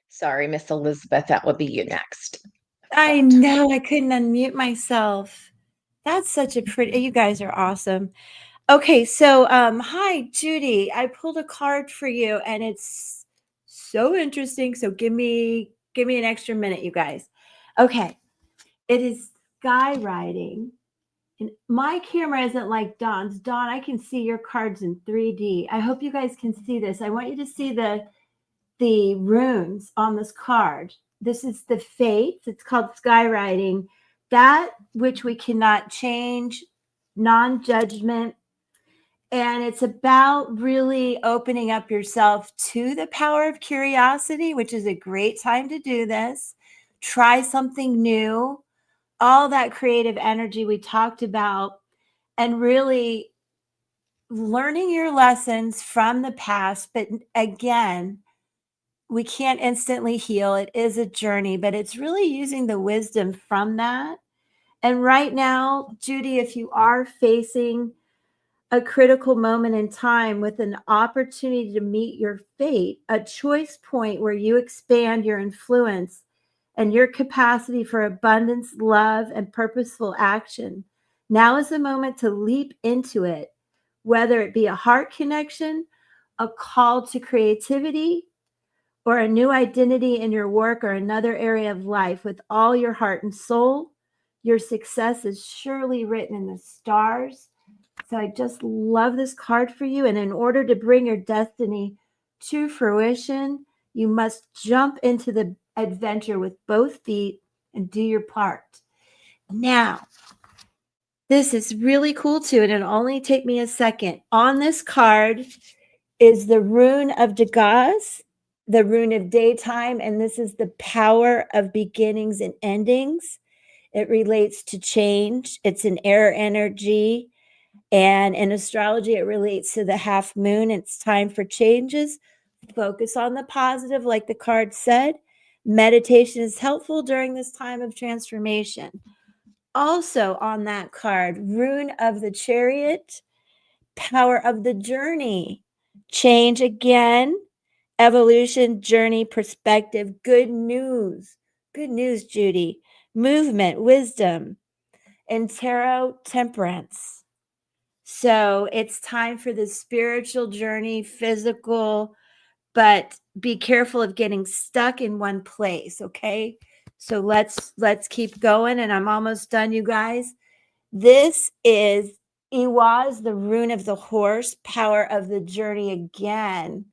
Speaker 2: Sorry, Miss Elizabeth, that would be you next.
Speaker 1: I know, I couldn't unmute myself. That's such a pretty, you guys are awesome. Okay, so hi Judy. I pulled a card for you and it's so interesting. So give me an extra minute, you guys. Okay. It is skywriting. And my camera isn't like Dawn's. Dawn, I can see your cards in 3D. I hope you guys can see this. I want you to see the runes on this card. This is the fates. It's called skywriting. That which we cannot change, non-judgment. And it's about really opening up yourself to the power of curiosity, which is a great time to do this. Try something new, all that creative energy we talked about, and really learning your lessons from the past. But again, we can't instantly heal. It is a journey, but it's really using the wisdom from that. And right now, Judy, if you are facing a critical moment in time with an opportunity to meet your fate, a choice point where you expand your influence and your capacity for abundance, love, and purposeful action. Now is the moment to leap into it, whether it be a heart connection, a call to creativity, or a new identity in your work or another area of life. With all your heart and soul, your success is surely written in the stars. So I just love this card for you. And in order to bring your destiny to fruition, you must jump into the adventure with both feet and do your part. Now, this is really cool too, and it'll only take me a second. On this card is the rune of Degas, the rune of daytime, and this is the power of beginnings and endings. It relates to change. It's an air energy. And in astrology, it relates to the half moon. It's time for changes. Focus on the positive, like the card said. Meditation is helpful during this time of transformation. Also on that card, rune of the chariot, power of the journey, change again, evolution, journey, perspective, good news. Good news, Judy. Movement, wisdom, and tarot, temperance. So it's time for the spiritual journey, physical, but be careful of getting stuck in one place. Okay. So let's keep going. And I'm almost done, you guys. This is Iwaz, the rune of the horse, power of the journey again.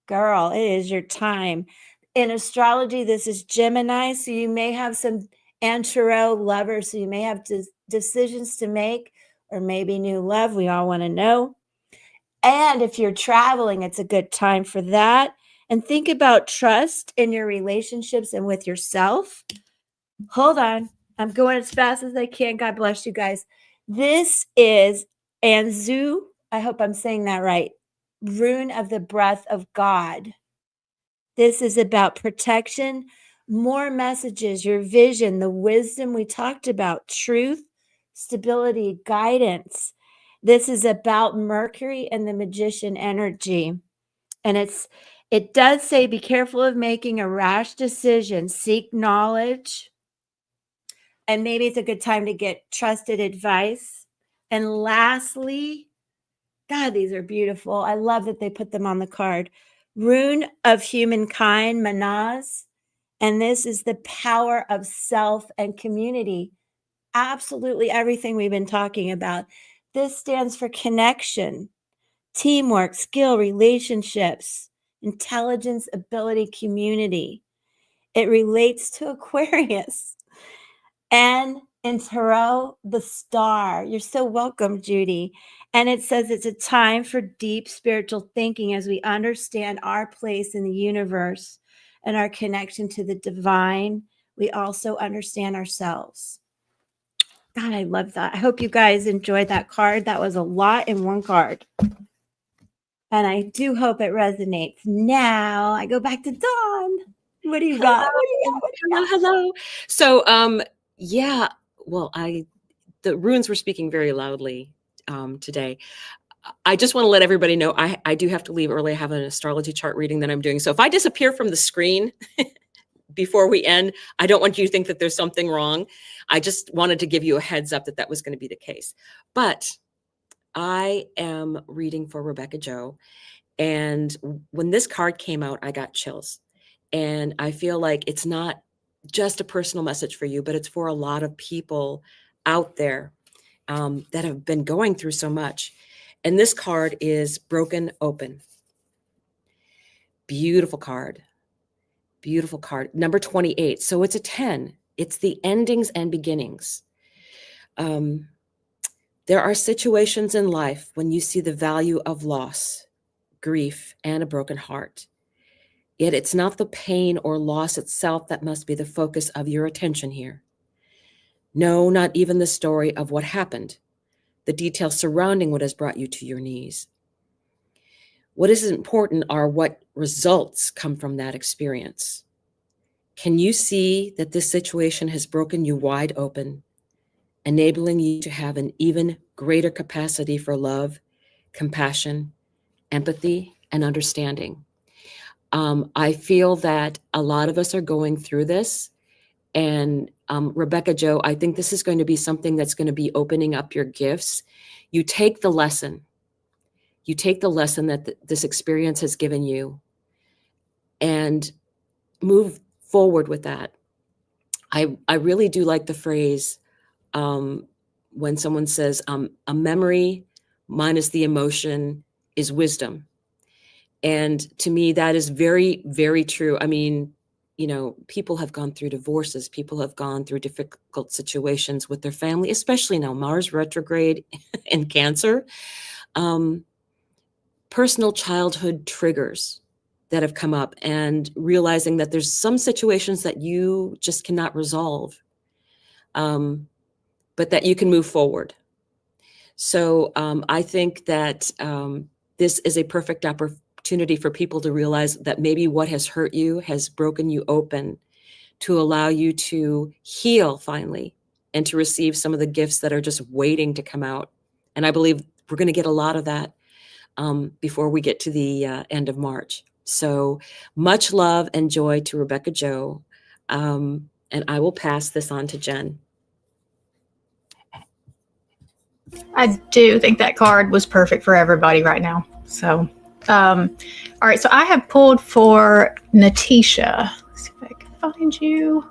Speaker 1: Girl, it is your time. In astrology, this is Gemini. So you may have some Antero lovers. So you may have decisions to make, or maybe new love. We all want to know. And if you're traveling, it's a good time for that. And think about trust in your relationships and with yourself. Hold on. I'm going as fast as I can. God bless you guys. This is Anzu. I hope I'm saying that right. Rune of the breath of God. This is about protection, more messages, your vision, the wisdom we talked about, truth, stability, guidance. This is about Mercury and the magician energy. And it does say, be careful of making a rash decision, seek knowledge. And maybe it's a good time to get trusted advice. And lastly, God, these are beautiful. I love that they put them on the card. Rune of humankind, Manaz. And this is the power of self and community. Absolutely everything we've been talking about. This stands for connection, teamwork, skill, relationships, intelligence, ability, community. It relates to Aquarius. And in Tarot, the star. You're so welcome, Judy. And it says it's a time for deep spiritual thinking as we understand our place in the universe and our connection to the divine. We also understand ourselves. God, I love that. I hope you guys enjoyed that card. That was a lot in one card. And I do hope it resonates. Now I go back to Dawn. What do you got?
Speaker 3: Hello. So, yeah, well, the runes were speaking very loudly today. I just want to let everybody know I do have to leave early. I have an astrology chart reading that I'm doing. So if I disappear from the screen before we end, I don't want you to think that there's something wrong. I just wanted to give you a heads up that that was going to be the case. But I am reading for Rebecca Jo. And when this card came out, I got chills. And I feel like it's not just a personal message for you, but it's for a lot of people out there that have been going through so much. And this card is Broken Open. Beautiful card. Beautiful card. Number 28. So it's a 10. It's the endings and beginnings. There are situations in life when you see the value of loss, grief, and a broken heart. Yet it's not the pain or loss itself that must be the focus of your attention here. No, not even the story of what happened, the details surrounding what has brought you to your knees. What is important are what results come from that experience. Can you see that this situation has broken you wide open, enabling you to have an even greater capacity for love, compassion, empathy, and understanding? I feel that a lot of us are going through this. And Rebecca Jo, I think this is going to be something that's going to be opening up your gifts. You take the lesson. You take the lesson that this experience has given you and move forward with that. I really do like the phrase when someone says a memory minus the emotion is wisdom. And to me, that is very, very true. I mean, you know, people have gone through divorces. People have gone through difficult situations with their family, especially now, Mars retrograde and Cancer. Personal childhood triggers that have come up and realizing that there's some situations that you just cannot resolve, but that you can move forward. So I think that this is a perfect opportunity for people to realize that maybe what has hurt you has broken you open to allow you to heal finally and to receive some of the gifts that are just waiting to come out. And I believe we're going to get a lot of that before we get to the end of March. So much love and joy to Rebecca Jo. And I will pass this on to Jen.
Speaker 4: I do think that card was perfect for everybody right now. So All right, so I have pulled for Natisha. Let's see if I can find you.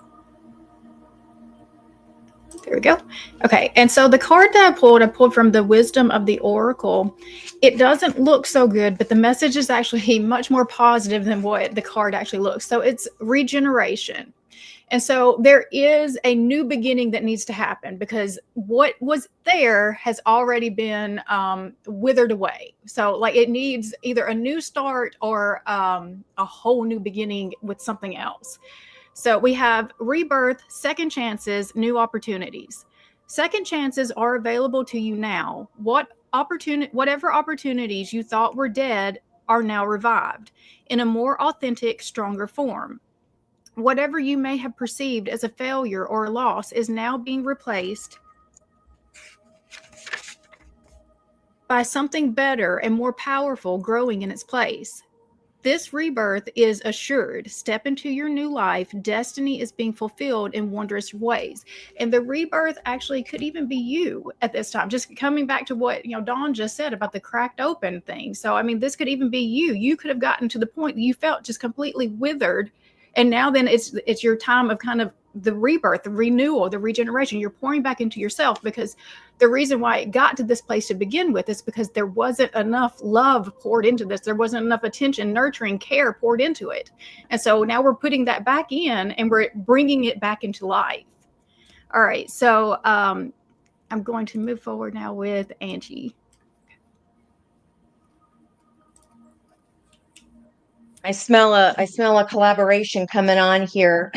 Speaker 4: There we go. Okay, and so the card that I pulled from the Wisdom of the Oracle. It doesn't look so good, but the message is actually much more positive than what the card actually looks. So it's regeneration. And so there is a new beginning that needs to happen because what was there has already been withered away. So like it needs either a new start or a whole new beginning with something else. So we have rebirth, second chances, new opportunities. Second chances are available to you now. Whatever opportunities you thought were dead are now revived in a more authentic, stronger form. Whatever you may have perceived as a failure or a loss is now being replaced by something better and more powerful growing in its place. This rebirth is assured. Step into your new life. Destiny is being fulfilled in wondrous ways. And the rebirth actually could even be you at this time. Just coming back to what Dawn just said about the cracked open thing. So I mean, this could even be you. You could have gotten to the point that you felt just completely withered. And now then it's your time of kind of the rebirth, the renewal, the regeneration. You're pouring back into yourself because the reason why it got to this place to begin with is because there wasn't enough love poured into this. There wasn't enough attention, nurturing, care poured into it. And so now we're putting that back in and we're bringing it back into life. All right. So I'm going to move forward now with Angie.
Speaker 2: I smell a collaboration coming on here.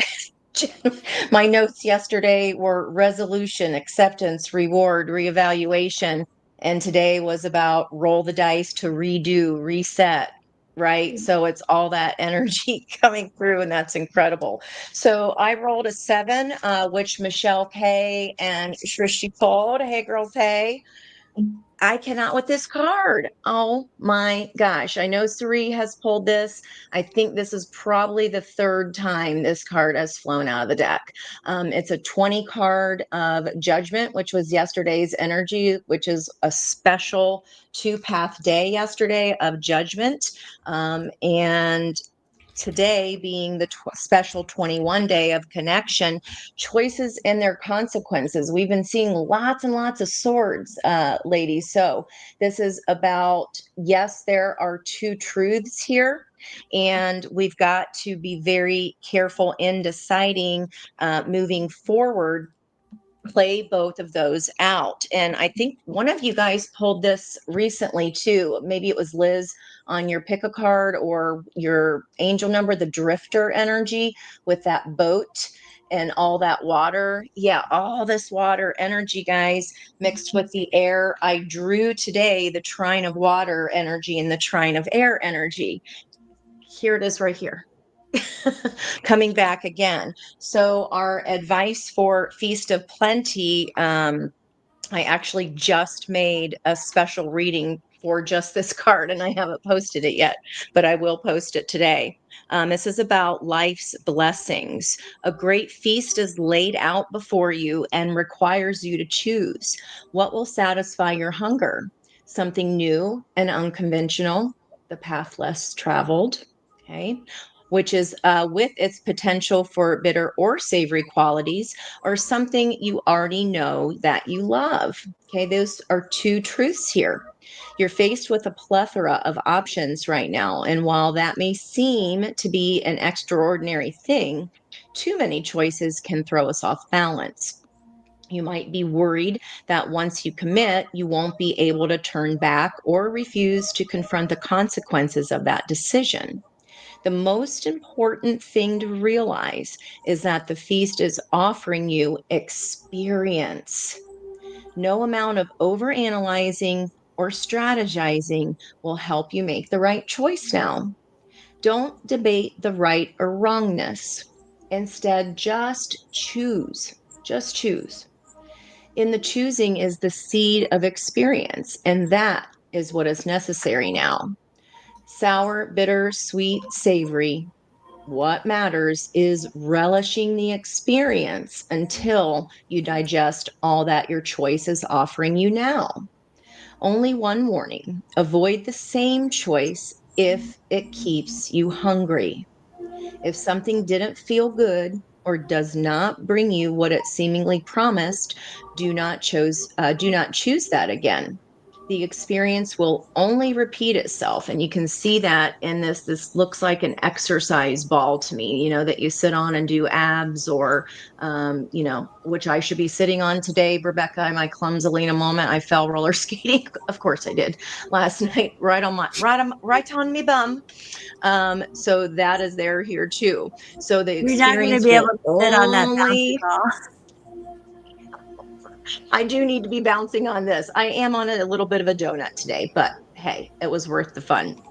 Speaker 2: My notes yesterday were resolution, acceptance, reward, reevaluation. And today was about roll the dice to redo, reset, right? So it's all that energy coming through, and that's incredible. So I rolled a 7, which Michelle Kay and Shrishti pulled. Hey, girls, hey. I cannot with this card. Oh my gosh. I know Sari has pulled this. I think this is probably the 3rd time this card has flown out of the deck. It's a 20 card of Judgment, which was yesterday's energy, which is a special 2-path day yesterday of Judgment. And today being the special 21 day of connection, choices and their consequences. We've been seeing lots and lots of swords, ladies. So this is about, yes, there are 2 truths here, and we've got to be very careful in deciding moving forward. Play both of those out. And I think one of you guys pulled this recently too. Maybe it was Liz on your pick a card or your angel number, the drifter energy with that boat and all that water. Yeah, all this water energy, guys, mixed with the air. I drew today the trine of water energy and the trine of air energy. Here it is right here. Coming back again. So our advice for Feast of Plenty, I actually just made a special reading for just this card, and I haven't posted it yet, but I will post it today. This is about life's blessings. A great feast is laid out before you and requires you to choose what will satisfy your hunger. Something new and unconventional, the path less traveled. Okay. Which is with its potential for bitter or savory qualities, or something you already know that you love. Okay, those are 2 truths here. You're faced with a plethora of options right now. And while that may seem to be an extraordinary thing, too many choices can throw us off balance. You might be worried that once you commit, you won't be able to turn back or refuse to confront the consequences of that decision. The most important thing to realize is that the feast is offering you experience. No amount of overanalyzing or strategizing will help you make the right choice now. Don't debate the right or wrongness. Instead, just choose. Just choose. In the choosing is the seed of experience, and that is what is necessary now. Sour, bitter, sweet, savory. What matters is relishing the experience until you digest all that your choice is offering you now. Only one warning: avoid the same choice if it keeps you hungry. If something didn't feel good or does not bring you what it seemingly promised, do not choose that again. The experience will only repeat itself, and you can see that in this. This looks like an exercise ball to me, you know, that you sit on and do abs, or you know, which I should be sitting on today, Rebecca. In my clumsily in a moment, I fell roller skating. Of course, I did last night, right on me bum. So that is there here too. So the
Speaker 1: You're not going to
Speaker 2: experience
Speaker 1: be able
Speaker 2: will
Speaker 1: to sit on that bouncy
Speaker 2: only,
Speaker 1: ball.
Speaker 2: I do need to be bouncing on this. I am on a little bit of a donut today, but hey, it was worth the fun.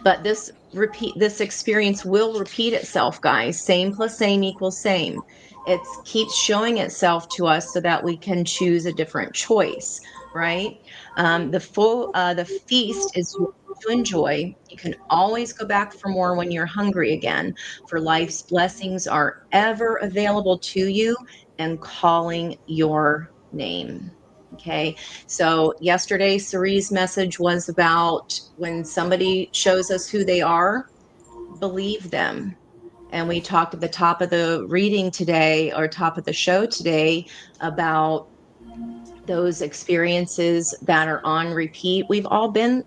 Speaker 2: But this experience will repeat itself, guys. Same plus same equals same. It keeps showing itself to us so that we can choose a different choice, right? The feast is yours to enjoy. You can always go back for more when you're hungry again, for life's blessings are ever available to you and calling your name. Okay. So yesterday, Cerie's message was about when somebody shows us who they are, believe them. And we talked at the top of the reading today, or top of the show today, about those experiences that are on repeat. We've all been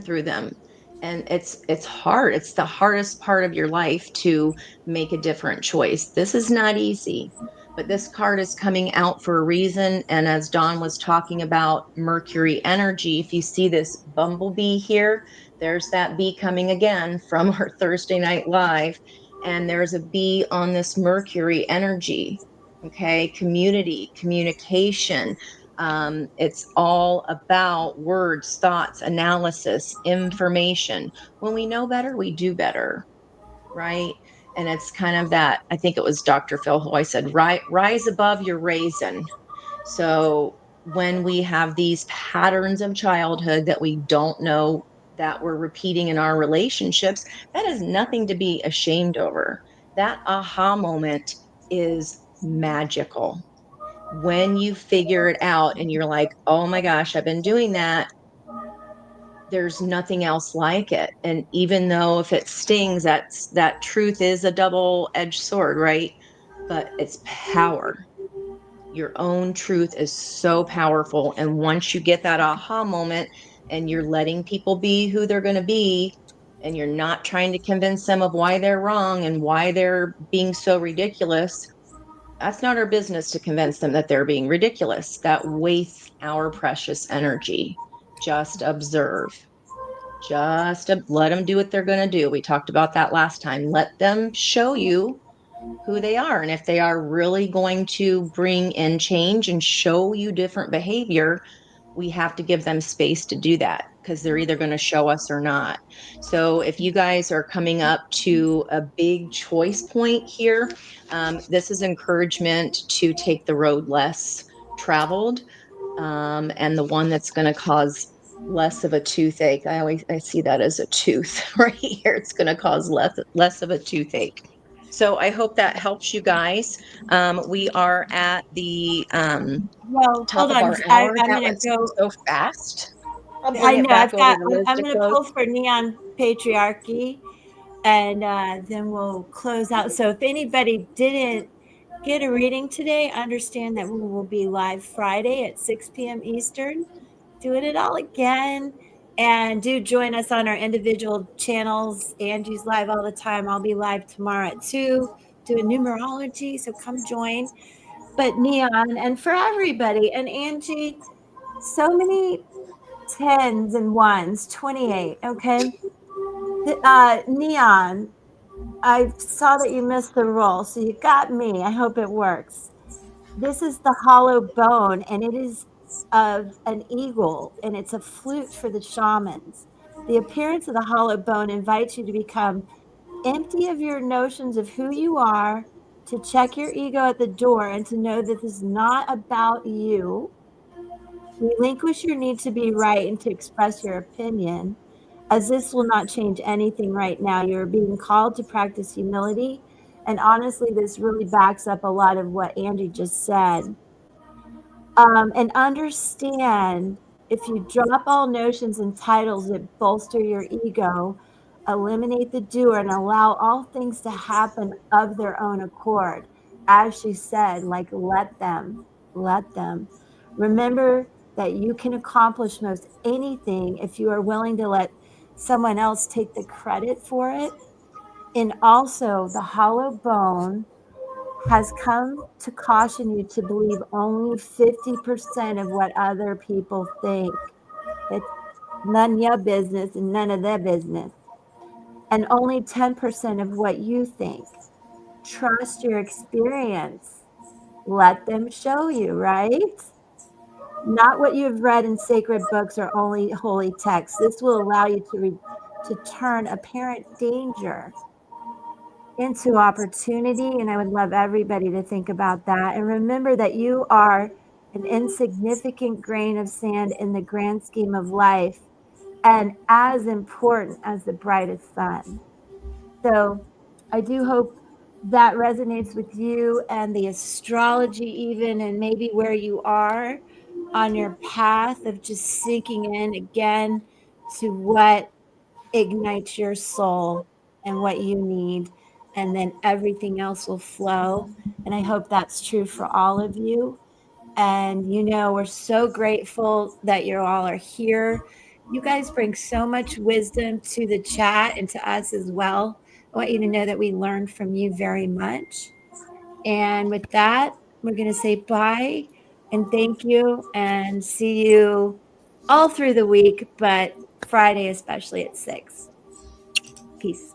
Speaker 2: through them. And it's hard. It's the hardest part of your life to make a different choice. This is not easy. But this card is coming out for a reason. And as Dawn was talking about Mercury energy, if you see this bumblebee here, there's that bee coming again from our Thursday night live. And there's a bee on this Mercury energy. Okay, community, communication. It's all about words, thoughts, analysis, information. When we know better, we do better, right? And it's kind of that, I think it was Dr. Phil who I said, rise above your raisin. So when we have these patterns of childhood that we don't know that we're repeating in our relationships, that is nothing to be ashamed over. That aha moment is magical. When you figure it out and you're like, oh my gosh, I've been doing that, there's nothing else like it. And even though if it stings, that truth is a double-edged sword, right? But it's power. Your own truth is so powerful. And once you get that aha moment and you're letting people be who they're going to be, and you're not trying to convince them of why they're wrong and why they're being so ridiculous, that's not our business to convince them that they're being ridiculous. That wastes our precious energy. Just observe. Just let them do what they're going to do. We talked about that last time. Let them show you who they are. And if they are really going to bring in change and show you different behavior, we have to give them space to do that, because they're either going to show us or not. So if you guys are coming up to a big choice point here, this is encouragement to take the road less traveled, and the one that's going to cause less of a toothache. I see that as a tooth right here. It's going to cause less of a toothache. So I hope that helps you guys. We are at the
Speaker 1: Well,
Speaker 2: top
Speaker 1: hold
Speaker 2: of
Speaker 1: on.
Speaker 2: our hour.
Speaker 1: I'm
Speaker 2: That
Speaker 1: going to
Speaker 2: went
Speaker 1: go.
Speaker 2: so fast. I'll
Speaker 1: I
Speaker 2: bring it
Speaker 1: know.
Speaker 2: back over to Liz
Speaker 1: I'm
Speaker 2: to
Speaker 1: going to
Speaker 2: close.
Speaker 1: pull for Neon Patriarchy, and then we'll close out. So if anybody didn't get a reading today, understand that we will be live Friday at 6 p.m. Eastern, doing it all again. And do join us on our individual channels. Angie's live all the time. I'll be live tomorrow at 2 doing numerology. So come join. But Neon, and for everybody, and Angie, so many tens and ones, 28. Okay. Neon, I saw that you missed the roll, so you got me. I hope it works. This is the hollow bone, and it is of an eagle, and it's a flute for the shamans. The appearance of the hollow bone invites you to become empty of your notions of who you are, to check your ego at the door, and to know that this is not about you. Relinquish your need to be right and to express your opinion, as this will not change anything right now. You're being called to practice humility. And honestly, this really backs up a lot of what Angie just said. And understand If you drop all notions and titles that bolster your ego, eliminate the doer, and allow all things to happen of their own accord, as she said, like, let them. Remember that you can accomplish most anything if you are willing to let someone else take the credit for it. And also, the hollow bone has come to caution you to believe only 50% of what other people think. It's none of your business and none of their business. And only 10% of what you think. Trust your experience. Let them show you, right? Not what you've read in sacred books or only holy texts. This will allow you to turn apparent danger into opportunity. And I would love everybody to think about that. And remember that you are an insignificant grain of sand in the grand scheme of life, and as important as the brightest sun. So I do hope that resonates with you and the astrology, even, and maybe where you are on your path of just sinking in again to what ignites your soul and what you need, and then everything else will flow. And I hope that's true for all of you. And we're so grateful that you all are here. You guys bring so much wisdom to the chat and to us as well. I want you to know that we learned from you very much. And with that, we're going to say bye and thank you, and see you all through the week, but Friday especially at 6. Peace.